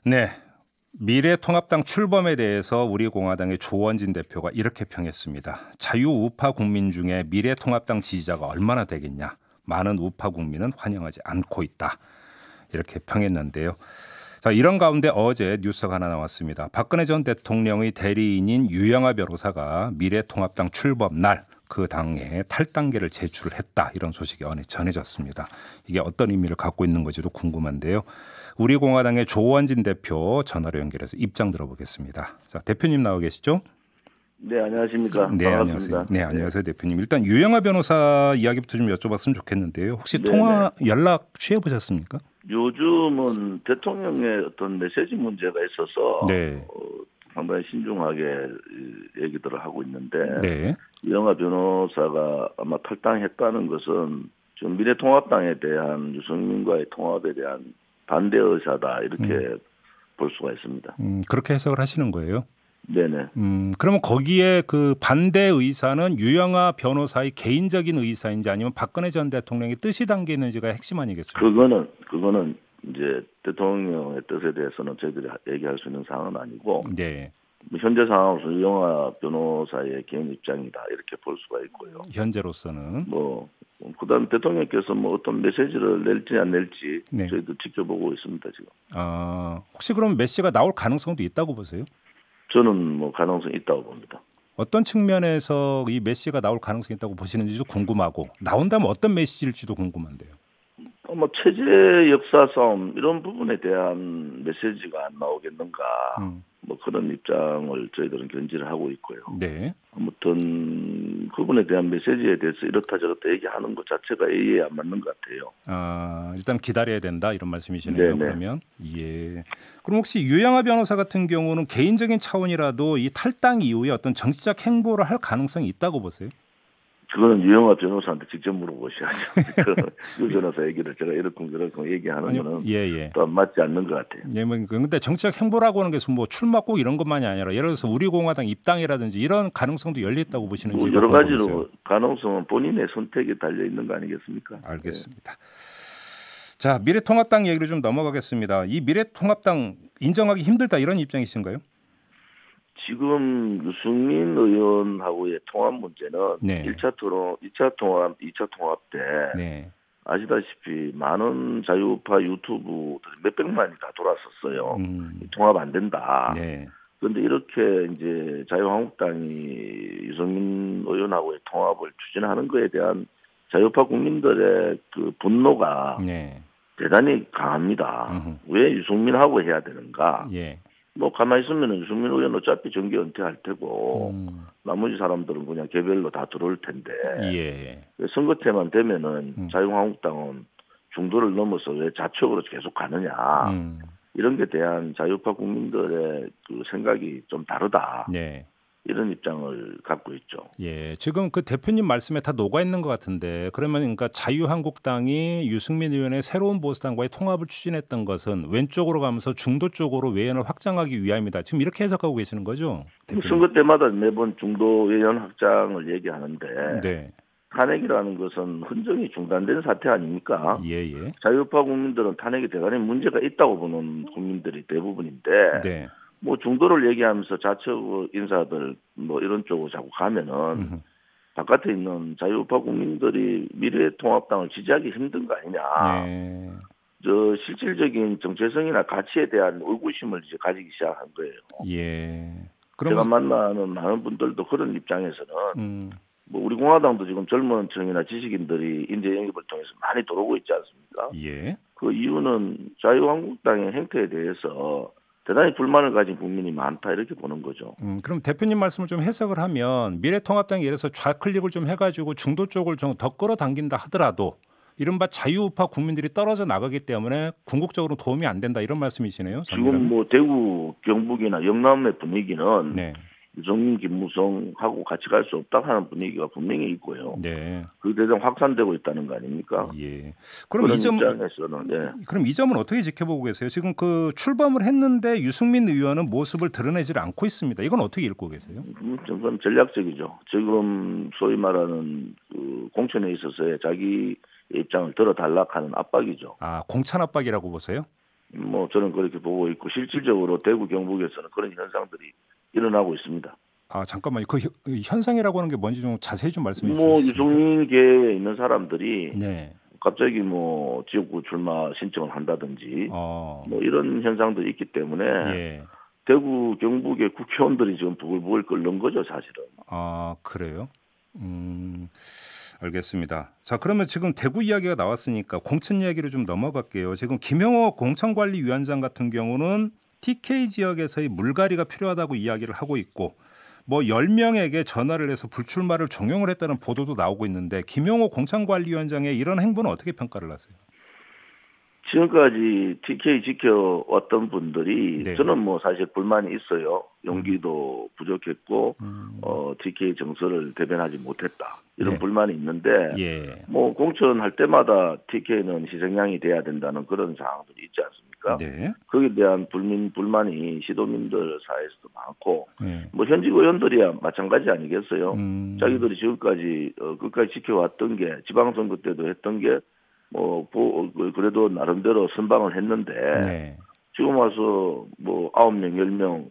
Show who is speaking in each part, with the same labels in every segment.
Speaker 1: 네. 미래통합당 출범에 대해서 우리 공화당의 조원진 대표가 이렇게 평했습니다. 자유우파 국민 중에 미래통합당 지지자가 얼마나 되겠냐. 많은 우파 국민은 환영하지 않고 있다. 이렇게 평했는데요. 자, 이런 가운데 어제 뉴스가 하나 나왔습니다. 박근혜 전 대통령의 대리인인 유영하 변호사가 미래통합당 출범 날 그 당에 탈당계를 제출을 했다. 이런 소식이 전해졌습니다. 이게 어떤 의미를 갖고 있는 건지도 궁금한데요. 우리 공화당의 조원진 대표 전화로 연결해서 입장 들어보겠습니다. 자, 대표님 나와 계시죠?
Speaker 2: 네, 안녕하십니까.
Speaker 1: 네,
Speaker 2: 반갑습니다.
Speaker 1: 안녕하세요. 네, 안녕하세요, 대표님. 일단 유영하 변호사 이야기부터 좀 여쭤봤으면 좋겠는데요. 혹시
Speaker 2: 네네.
Speaker 1: 통화 연락 취해 보셨습니까?
Speaker 2: 요즘은 대통령의 어떤 메시지 문제가 있어서
Speaker 1: 네.
Speaker 2: 상당히 신중하게 얘기들을 하고 있는데
Speaker 1: 네.
Speaker 2: 유영하 변호사가 아마 탈당했다는 것은 지금 미래통합당에 대한 유승민과의 통합에 대한 반대 의사다 이렇게 볼 수가 있습니다.
Speaker 1: 그렇게 해석을 하시는 거예요?
Speaker 2: 네네.
Speaker 1: 그러면 거기에 그 반대 의사는 유영하 변호사의 개인적인 의사인지 아니면 박근혜 전 대통령의 뜻이 담겨 있는지가 핵심 아니겠습니까?
Speaker 2: 그거는 이제 대통령의 뜻에 대해서는 저희들이 얘기할 수 있는 사항은 아니고
Speaker 1: 네.
Speaker 2: 현재 상황으로서 유영하 변호사의 개인 입장이다 이렇게 볼 수가 있고요.
Speaker 1: 현재로서는
Speaker 2: 그다음 대통령께서 어떤 메시지를 낼지 안 낼지
Speaker 1: 네.
Speaker 2: 저희도 지켜보고 있습니다 지금.
Speaker 1: 혹시 그럼 메시가 나올 가능성도 있다고 보세요?
Speaker 2: 저는 가능성이 있다고 봅니다.
Speaker 1: 어떤 측면에서 이 메시가 나올 가능성이 있다고 보시는지도 궁금하고 나온다면 어떤 메시지일지도 궁금한데요.
Speaker 2: 체제 역사 싸움 이런 부분에 대한 메시지가 안 나오겠는가 그런 입장을 저희들은 견지를 하고 있고요.
Speaker 1: 네.
Speaker 2: 아무튼 그분에 대한 메시지에 대해서 이렇다 저렇다 얘기하는 것 자체가 A에 안 맞는 것 같아요.
Speaker 1: 일단 기다려야 된다 이런 말씀이시네요.
Speaker 2: 네네.
Speaker 1: 그러면 예. 그럼 혹시 유영하 변호사 같은 경우는 개인적인 차원이라도 이 탈당 이후에 어떤 정치적 행보를 할 가능성이 있다고 보세요?
Speaker 2: 그거는 유영하 변호사한테 직접 물어보셔야죠. 유 변호사 얘기를 제가 이렇게 얘기하는 거는
Speaker 1: 예.
Speaker 2: 또 맞지 않는 것 같아요.
Speaker 1: 예, 근데 정치적 행보라고 하는 게 출마 꼭 이런 것만이 아니라 예를 들어서 우리 공화당 입당이라든지 이런 가능성도 열려 있다고 보시는지
Speaker 2: 여러 가지로 가능성은 본인의 선택에 달려 있는 거 아니겠습니까?
Speaker 1: 알겠습니다. 네. 자, 미래통합당 얘기로 좀 넘어가겠습니다. 이 미래통합당 인정하기 힘들다 이런 입장이신가요?
Speaker 2: 지금 유승민 의원하고의 통합 문제는
Speaker 1: 네.
Speaker 2: 1차 토론, 2차 통합 때
Speaker 1: 네.
Speaker 2: 아시다시피 많은 자유우파 유튜브들이 몇백만이 다 돌았었어요. 통합 안 된다.
Speaker 1: 네.
Speaker 2: 그런데 이렇게 이제 자유한국당이 유승민 의원하고의 통합을 추진하는 것에 대한 자유우파 국민들의 그 분노가
Speaker 1: 네.
Speaker 2: 대단히 강합니다. 왜 유승민하고 해야 되는가?
Speaker 1: 예.
Speaker 2: 가만히 있으면 유승민 의원 어차피 정계 은퇴할 테고 나머지 사람들은 그냥 개별로 다 들어올 텐데 선거 때만 되면은 자유한국당은 중도를 넘어서 왜 좌측으로 계속 가느냐 이런 게 대한 자유파 국민들의 그 생각이 좀 다르다.
Speaker 1: 네.
Speaker 2: 이런 입장을 갖고 있죠.
Speaker 1: 예, 지금 그 대표님 말씀에 다 녹아 있는 것 같은데 그러면 그러니까 자유한국당이 유승민 의원의 새로운 보수당과의 통합을 추진했던 것은 왼쪽으로 가면서 중도 쪽으로 외연을 확장하기 위함이다. 지금 이렇게 해석하고 계시는 거죠? 대표님.
Speaker 2: 선거 때마다 매번 중도 외연 확장을 얘기하는데
Speaker 1: 네.
Speaker 2: 탄핵이라는 것은 헌정이 중단된 사태 아닙니까?
Speaker 1: 예.
Speaker 2: 자유파 국민들은 탄핵에 대단히 문제가 있다고 보는 국민들이 대부분인데
Speaker 1: 네.
Speaker 2: 중도를 얘기하면서 좌측 인사들 이런 쪽으로 자꾸 가면은 바깥에 있는 자유우파 국민들이 미래통합당을 지지하기 힘든 거 아니냐.
Speaker 1: 네.
Speaker 2: 실질적인 정체성이나 가치에 대한 의구심을 이제 가지기 시작한 거예요.
Speaker 1: 예.
Speaker 2: 제가 만나는 많은 분들도 그런 입장에서는 우리 공화당도 지금 젊은 층이나 지식인들이 인재 영입을 통해서 많이 들어오고 있지 않습니까?
Speaker 1: 예.
Speaker 2: 그 이유는 자유한국당의 행태에 대해서 대단히 불만을 가진 국민이 많다 이렇게 보는 거죠.
Speaker 1: 그럼 대표님 말씀을 좀 해석을 하면 미래통합당이 예를 들어서 좌클릭을 좀 해가지고 중도 쪽을 좀 더 끌어당긴다 하더라도 이른바 자유우파 국민들이 떨어져 나가기 때문에 궁극적으로 도움이 안 된다 이런 말씀이시네요.
Speaker 2: 지금 대구, 경북이나 영남의 분위기는
Speaker 1: 네.
Speaker 2: 유승민, 김무성하고 같이 갈 수 없다 하는 분위기가 분명히 있고요.
Speaker 1: 네.
Speaker 2: 그게 대단 확산되고 있다는 거 아닙니까?
Speaker 1: 예. 그럼 이
Speaker 2: 입장에서는
Speaker 1: 그럼 이 점은 어떻게 지켜보고 계세요? 지금 그 출범을 했는데 유승민 의원은 모습을 드러내지를 않고 있습니다. 이건 어떻게 읽고 계세요?
Speaker 2: 그건 전략적이죠. 지금 소위 말하는 그 공천에 있어서의 자기 입장을 들어달라 하는 압박이죠.
Speaker 1: 공천 압박이라고 보세요?
Speaker 2: 뭐 저는 그렇게 보고 있고 실질적으로 대구 경북에서는 그런 현상들이 일어나고 있습니다.
Speaker 1: 아 잠깐만요. 그 현상이라고 하는 게 뭔지 좀 자세히 좀 말씀해
Speaker 2: 뭐
Speaker 1: 주시겠습니까?
Speaker 2: 유승민계에 있는 사람들이
Speaker 1: 네.
Speaker 2: 갑자기 뭐 지역구 출마 신청을 한다든지 뭐 이런 현상들이 있기 때문에
Speaker 1: 예.
Speaker 2: 대구 경북의 국회의원들이 지금 부글부글 끓는 거죠, 사실은.
Speaker 1: 아 그래요? 알겠습니다. 자 그러면 지금 대구 이야기가 나왔으니까 공천 이야기로 좀 넘어갈게요. 지금 김영호 공천관리위원장 같은 경우는 TK 지역에서의 물갈이가 필요하다고 이야기를 하고 있고 뭐 10명에게 전화를 해서 불출마를 종용을 했다는 보도도 나오고 있는데 김영호 공천관리위원장의 이런 행보는 어떻게 평가를 하세요?
Speaker 2: 지금까지 TK 지켜왔던 분들이
Speaker 1: 네.
Speaker 2: 저는 뭐 사실 불만이 있어요. 용기도 부족했고 TK 정서를 대변하지 못했다. 이런
Speaker 1: 네.
Speaker 2: 불만이 있는데
Speaker 1: 예.
Speaker 2: 뭐 공천할 때마다 TK는 희생양이 돼야 된다는 그런 사항들이 있지 않습니까?
Speaker 1: 네.
Speaker 2: 거기에 대한 불만이 시도민들 사이에서도 많고
Speaker 1: 네.
Speaker 2: 뭐 현직 의원들이야 마찬가지 아니겠어요? 자기들이 지금까지 끝까지 지켜왔던 게 지방선거 때도 했던 게 뭐 그래도 나름대로 선방을 했는데
Speaker 1: 네.
Speaker 2: 지금 와서 뭐 9명, 10명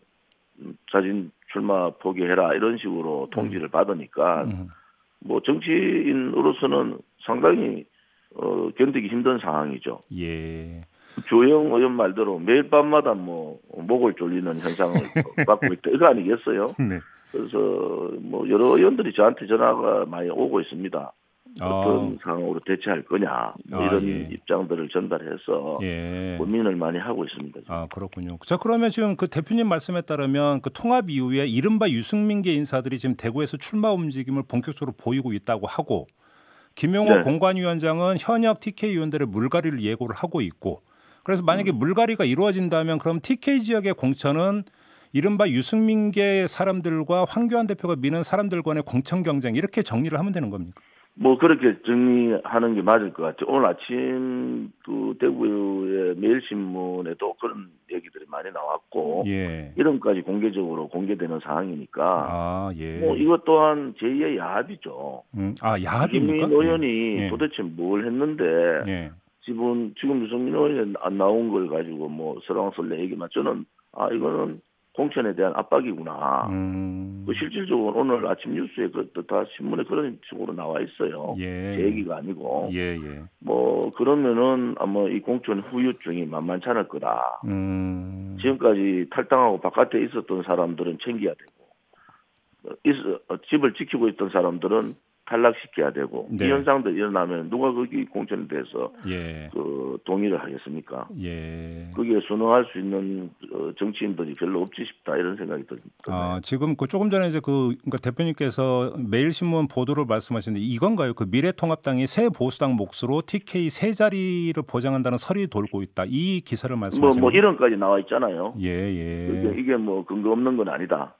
Speaker 2: 자진 출마 포기해라 이런 식으로 통지를 받으니까 뭐 정치인으로서는 상당히 견디기 힘든 상황이죠.
Speaker 1: 예.
Speaker 2: 조영 의원 말대로 매일 밤마다 뭐 목을 졸리는 현상을 받고 있다 이거 아니겠어요?
Speaker 1: 네.
Speaker 2: 그래서 뭐 여러 의원들이 저한테 전화가 많이 오고 있습니다. 어떤 상황으로 대처할 거냐 뭐 이런
Speaker 1: 예.
Speaker 2: 입장들을 전달해서
Speaker 1: 예.
Speaker 2: 고민을 많이 하고 있습니다.
Speaker 1: 아 그렇군요. 자 그러면 지금 그 대표님 말씀에 따르면 그 통합 이후에 이른바 유승민계 인사들이 지금 대구에서 출마 움직임을 본격적으로 보이고 있다고 하고 김용호
Speaker 2: 네.
Speaker 1: 공관위원장은 현역 TK 의원들의 물갈이를 예고를 하고 있고 그래서 만약에 물갈이가 이루어진다면 그럼 TK 지역의 공천은 이른바 유승민계 사람들과 황교안 대표가 미는 사람들 간의 공천 경쟁 이렇게 정리를 하면 되는 겁니까?
Speaker 2: 뭐 그렇게 정리하는 게 맞을 것 같아요. 오늘 아침 그 대구의 매일신문에도 그런 얘기들이 많이 나왔고
Speaker 1: 예.
Speaker 2: 이름까지 공개적으로 공개되는 상황이니까
Speaker 1: 아, 예.
Speaker 2: 뭐 이것 또한 제2의 야합이죠.
Speaker 1: 아 야합입니까?
Speaker 2: 유승민 의원이
Speaker 1: 예.
Speaker 2: 도대체 뭘 했는데
Speaker 1: 예.
Speaker 2: 지금 유승민 의원이 안 나온 걸 가지고 뭐 설왕설래 얘기만 저는 이거는 공천에 대한 압박이구나. 실질적으로 오늘 아침 뉴스에 다 신문에 그런 식으로 나와 있어요.
Speaker 1: 예.
Speaker 2: 제 얘기가 아니고.
Speaker 1: 예.
Speaker 2: 뭐 그러면은 아마 이 공천 후유증이 만만치 않을 거다. 지금까지 탈당하고 바깥에 있었던 사람들은 챙겨야 되고, 집을 지키고 있던 사람들은 탈락시켜야 되고
Speaker 1: 네.
Speaker 2: 이 현상들이 일어나면 누가 거기 공천에 대해서
Speaker 1: 예.
Speaker 2: 그 동의를 하겠습니까?
Speaker 1: 예.
Speaker 2: 거기에 순응할 수 있는 정치인들이 별로 없지 싶다 이런 생각이 듭니다.
Speaker 1: 지금 그 조금 전에 이제 그러니까 대표님께서 매일신문 보도를 말씀하셨는데 이건가요? 그 미래통합당이 새 보수당 몫으로 TK 세 자리를 보장한다는 설이 돌고 있다. 이 기사를 말씀하시는
Speaker 2: 뭐 이런까지 나와 있잖아요.
Speaker 1: 예.
Speaker 2: 이게 뭐 근거 없는 건 아니다.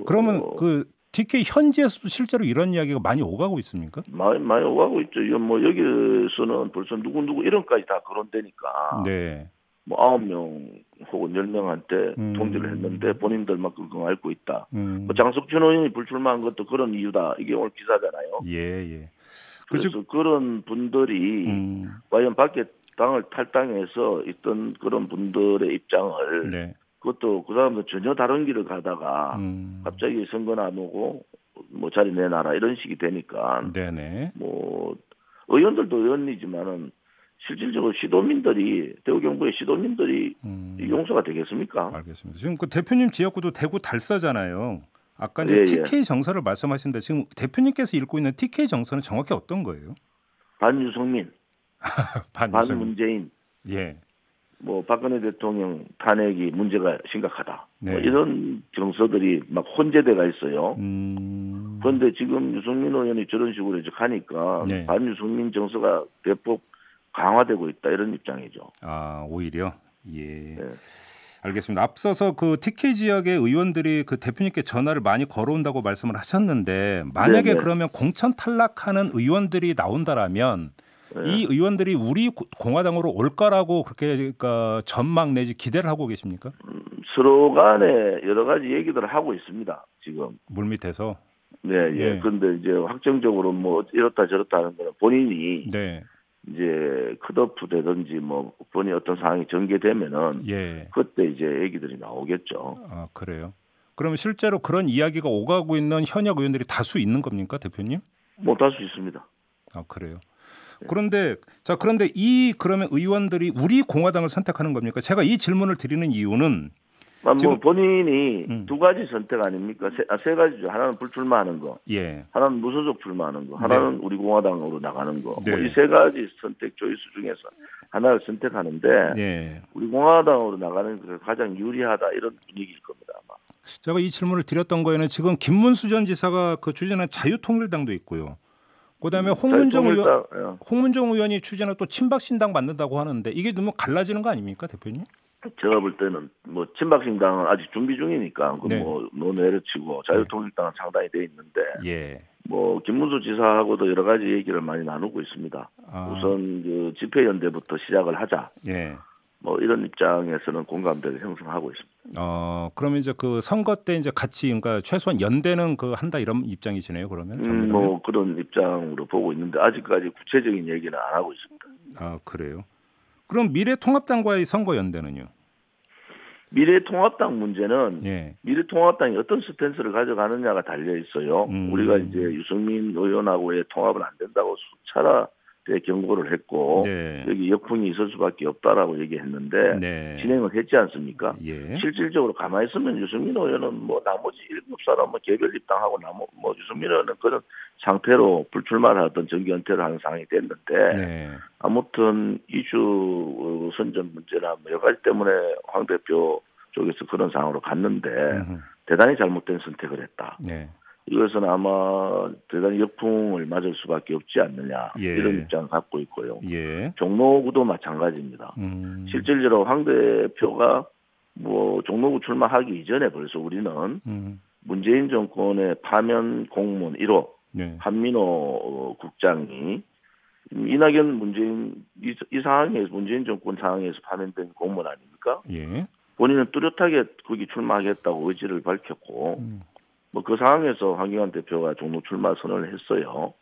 Speaker 1: 그러면 그 TK 현지에서도 실제로 이런 이야기가 많이 오가고 있습니까?
Speaker 2: 많이 오가고 있죠. 뭐 여기서는 벌써 누구 이름까지 다 거론되니까.
Speaker 1: 네.
Speaker 2: 뭐 9명 혹은 10명한테 통지를 했는데 본인들만 끙끙 앓고 있다. 뭐 장석준 의원이 불출마한 것도 그런 이유다. 이게 오늘 기사잖아요.
Speaker 1: 예.
Speaker 2: 그래서 그런 분들이 과연 밖에 당을 탈당해서 있던 그런 분들의 입장을
Speaker 1: 네.
Speaker 2: 그것도 그 사람들 전혀 다른 길을 가다가 갑자기 선거 나누고 뭐 자리 내놔라 이런 식이 되니까
Speaker 1: 네네.
Speaker 2: 뭐 의원들도 의원이지만은 실질적으로 시도민들이 대구 경북의 시도민들이 용서가 되겠습니까?
Speaker 1: 알겠습니다. 지금 그 대표님 지역구도 대구 달서잖아요. 아까 이제 TK 정서를 말씀하시는데 지금 대표님께서 읽고 있는 TK 정서는 정확히 어떤 거예요?
Speaker 2: 반유승민, 반문재인.
Speaker 1: 예.
Speaker 2: 뭐 박근혜 대통령 탄핵이 문제가 심각하다.
Speaker 1: 네.
Speaker 2: 뭐 이런 정서들이 막 혼재돼가 있어요. 그런데 지금 유승민 의원이 저런 식으로 이제 가니까
Speaker 1: 네.
Speaker 2: 반유승민 정서가 대폭 강화되고 있다 이런 입장이죠.
Speaker 1: 오히려 예. 네. 알겠습니다. 앞서서 그 TK 지역의 의원들이 그 대표님께 전화를 많이 걸어온다고 말씀을 하셨는데 만약에
Speaker 2: 네네.
Speaker 1: 그러면 공천 탈락하는 의원들이 나온다라면 이 의원들이 우리 공화당으로 올까라고 그렇게 그러니까 전망 내지 기대를 하고 계십니까?
Speaker 2: 서로 간에 여러 가지 얘기들을 하고 있습니다. 지금
Speaker 1: 물밑에서.
Speaker 2: 네. 그런데 이제 확정적으로 뭐 이렇다 저렇다 하는 거는 본인이
Speaker 1: 네.
Speaker 2: 이제 컷오프 되든지 뭐 본인 어떤 상황이 전개되면은
Speaker 1: 예.
Speaker 2: 그때 이제 얘기들이 나오겠죠.
Speaker 1: 아, 그래요. 그러면 실제로 그런 이야기가 오가고 있는 현역 의원들이 다수 있는 겁니까, 대표님?
Speaker 2: 못 할 수 있습니다.
Speaker 1: 아, 그래요.
Speaker 2: 네.
Speaker 1: 그런데 그러면 의원들이 우리 공화당을 선택하는 겁니까? 제가 이 질문을 드리는 이유는
Speaker 2: 뭐 본인이 두 가지 선택 아닙니까? 세 가지죠. 하나는 불출마하는 거,
Speaker 1: 예.
Speaker 2: 하나는 무소속 출마하는 거, 하나는 우리 공화당으로 나가는 거.
Speaker 1: 네.
Speaker 2: 뭐 이 세 가지 선택 초이스 중에서 하나를 선택하는데
Speaker 1: 예.
Speaker 2: 우리 공화당으로 나가는 게 가장 유리하다 이런 분위기일 겁니다. 아마.
Speaker 1: 제가 이 질문을 드렸던 거에는 지금 김문수 전 지사가 그 추진한 자유통일당도 있고요. 그다음에 홍문정 의원이 추진한 또 친박신당 만든다고 하는데 이게 너무 갈라지는 거 아닙니까, 대표님?
Speaker 2: 제가 볼 때는 뭐 친박신당은 아직 준비 중이니까
Speaker 1: 네.
Speaker 2: 뭐 논외로 치고 자유통일당은 상당히 돼 있는데
Speaker 1: 예.
Speaker 2: 뭐 김문수 지사하고도 여러 가지 얘기를 많이 나누고 있습니다. 우선 그 집회연대부터 시작을 하자.
Speaker 1: 예.
Speaker 2: 뭐 이런 입장에서는 공감대를 형성하고 있습니다.
Speaker 1: 그러면 이제 그 선거 때 이제 같이 그러니까 최소한 연대는 그 한다 이런 입장이시네요, 그러면?
Speaker 2: 뭐 그런 입장으로 보고 있는데 아직까지 구체적인 얘기는 안 하고 있습니다.
Speaker 1: 아, 그래요. 그럼 미래통합당과의 선거 연대는요?
Speaker 2: 미래통합당 문제는
Speaker 1: 예.
Speaker 2: 미래통합당이 어떤 스탠스를 가져가느냐가 달려 있어요. 우리가 이제 유승민 의원하고의 통합은 안 된다고 수차례 경고를 했고
Speaker 1: 네.
Speaker 2: 여기 역풍이 있을 수밖에 없다라고 얘기했는데
Speaker 1: 네.
Speaker 2: 진행을 했지 않습니까?
Speaker 1: 예.
Speaker 2: 실질적으로 가만히 있으면 유승민 의원은 뭐 나머지 7사람은 개별 입당하고 뭐 유승민 의원은 그런 상태로 불출마를 하던 정기 은퇴를 하는 상황이 됐는데
Speaker 1: 네.
Speaker 2: 아무튼 이슈 선전 문제나 뭐 여러 가지 때문에 황 대표 쪽에서 그런 상황으로 갔는데 대단히 잘못된 선택을 했다.
Speaker 1: 네.
Speaker 2: 이것은 아마 대단히 역풍을 맞을 수밖에 없지 않느냐
Speaker 1: 예.
Speaker 2: 이런 입장을 갖고 있고요.
Speaker 1: 예.
Speaker 2: 종로구도 마찬가지입니다. 실질적으로 황 대표가 뭐 종로구 출마하기 이전에 벌써 우리는 문재인 정권의 파면 공무원 1호
Speaker 1: 네.
Speaker 2: 한민호 국장이 이낙연 문재인 이 상황에서 문재인 정권 상황에서 파면된 공무원 아닙니까?
Speaker 1: 예.
Speaker 2: 본인은 뚜렷하게 거기 출마하겠다고 의지를 밝혔고 뭐 그 상황에서 황교안 대표가 종로 출마 선언을 했어요.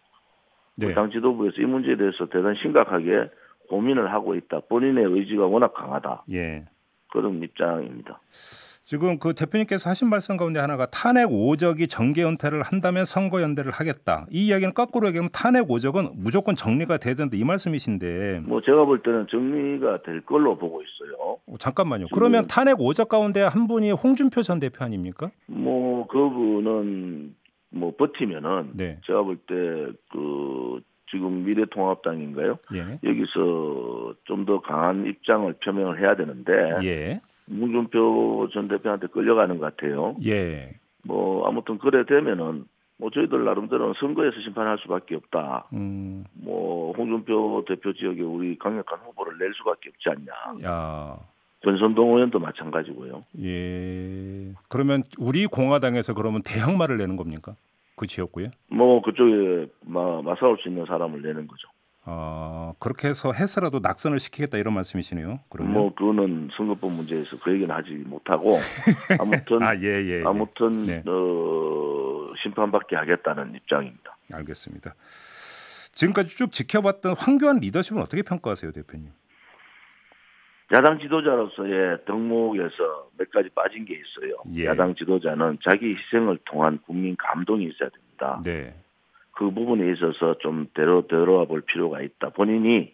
Speaker 1: 네.
Speaker 2: 당 지도부에서 이 문제에 대해서 대단히 심각하게 고민을 하고 있다. 본인의 의지가 워낙 강하다.
Speaker 1: 예.
Speaker 2: 그런 입장입니다.
Speaker 1: 지금 그 대표님께서 하신 말씀 가운데 하나가 탄핵 5적이 정계 은퇴를 한다면 선거 연대를 하겠다. 이 이야기는 거꾸로 얘기하면 탄핵 5적은 무조건 정리가 돼야 된다 이 말씀이신데.
Speaker 2: 뭐 제가 볼 때는 정리가 될 걸로 보고 있어요.
Speaker 1: 잠깐만요. 그러면 탄핵 5적 가운데 한 분이 홍준표 전 대표 아닙니까?
Speaker 2: 뭐 그분은 뭐 버티면은
Speaker 1: 네.
Speaker 2: 제가 볼 때 그 지금 미래통합당인가요?
Speaker 1: 예.
Speaker 2: 여기서 좀 더 강한 입장을 표명을 해야 되는데.
Speaker 1: 예.
Speaker 2: 홍준표 전 대표한테 끌려가는 것 같아요.
Speaker 1: 예.
Speaker 2: 뭐 아무튼 그래 되면은 뭐 저희들 나름대로는 선거에서 심판할 수밖에 없다. 뭐 홍준표 대표 지역에 우리 강력한 후보를 낼 수밖에 없지 않냐.
Speaker 1: 야.
Speaker 2: 권선동 의원도 마찬가지고요.
Speaker 1: 예. 그러면 우리 공화당에서 그러면 대항마를 내는 겁니까? 그 지역구에?
Speaker 2: 뭐 그쪽에 맞서올 수 있는 사람을 내는 거죠.
Speaker 1: 그렇게 해서라도 낙선을 시키겠다 이런 말씀이시네요. 그러면
Speaker 2: 뭐 그거는 선거법 문제에서 그 얘기는 하지 못하고 아무튼
Speaker 1: 예.
Speaker 2: 아무튼
Speaker 1: 네.
Speaker 2: 심판받게 하겠다는 입장입니다.
Speaker 1: 알겠습니다. 지금까지 쭉 지켜봤던 황교안 리더십은 어떻게 평가하세요, 대표님?
Speaker 2: 야당 지도자로서의 덕목에서 몇 가지 빠진 게 있어요.
Speaker 1: 예.
Speaker 2: 야당 지도자는 자기 희생을 통한 국민 감동이 있어야 됩니다.
Speaker 1: 네.
Speaker 2: 그 부분에 있어서 좀 되돌아 볼 필요가 있다. 본인이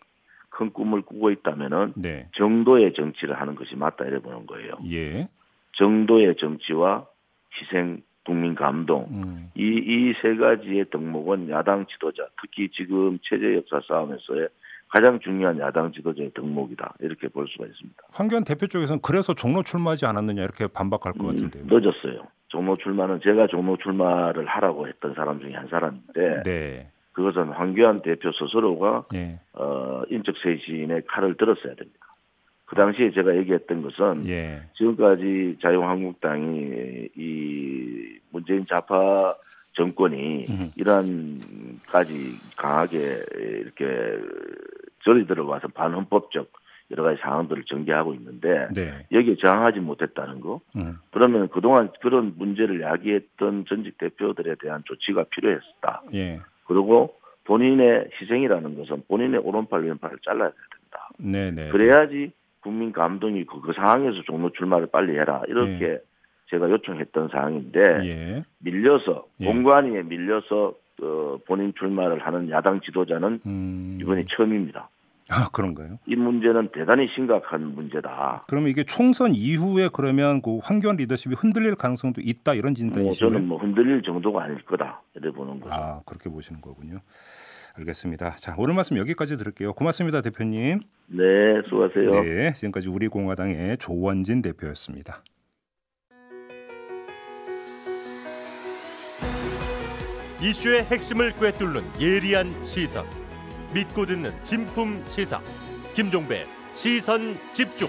Speaker 2: 큰 꿈을 꾸고 있다면은
Speaker 1: 네.
Speaker 2: 정도의 정치를 하는 것이 맞다 이래 보는 거예요.
Speaker 1: 예.
Speaker 2: 정도의 정치와 희생, 국민 감동 이 세 가지의 덕목은 야당 지도자, 특히 지금 체제 역사 싸움에서의 가장 중요한 야당 지도자의 덕목이다 이렇게 볼 수가 있습니다.
Speaker 1: 황교안 대표 쪽에서는 그래서 종로 출마하지 않았느냐 이렇게 반박할 것 같은데요.
Speaker 2: 늦었어요. 종로 출마는 제가 종로 출마를 하라고 했던 사람 중에 한 사람인데
Speaker 1: 네.
Speaker 2: 그것은 황교안 대표 스스로가
Speaker 1: 예.
Speaker 2: 인적 쇄신의 칼을 들었어야 됩니다. 그 당시에 제가 얘기했던 것은
Speaker 1: 예.
Speaker 2: 지금까지 자유한국당이 이 문재인 좌파 정권이 이란까지 강하게 이렇게 절이 들어와서 반헌법적 여러 가지 사항들을 전개하고 있는데
Speaker 1: 네.
Speaker 2: 여기에 저항하지 못했다는 거. 그러면 그동안 그런 문제를 야기했던 전직 대표들에 대한 조치가 필요했었다.
Speaker 1: 예.
Speaker 2: 그리고 본인의 희생이라는 것은 본인의 오른팔 왼팔을 잘라야 된다.
Speaker 1: 네네.
Speaker 2: 그래야지 국민 감동이 그 상황에서 종로 출마를 빨리 해라 이렇게 제가 요청했던 사항인데 밀려서 공관위에 밀려서 본인 출마를 하는 야당 지도자는 이번이 처음입니다.
Speaker 1: 아, 그런가요?
Speaker 2: 이 문제는 대단히 심각한 문제다.
Speaker 1: 그러면 이게 총선 이후에 그러면 그 황교안 리더십이 흔들릴 가능성도 있다 이런 진단이신가요?
Speaker 2: 저는 흔들릴 정도가 아닐 거다 이렇게 보는 거죠.
Speaker 1: 아, 그렇게 보시는 거군요. 알겠습니다. 자, 오늘 말씀 여기까지 들을게요. 고맙습니다, 대표님.
Speaker 2: 네, 수고하세요.
Speaker 1: 네, 지금까지 우리공화당의 조원진 대표였습니다.
Speaker 3: 이슈의 핵심을 꿰뚫는 예리한 시선, 믿고 듣는 진품 시사, 김종배 시선 집중.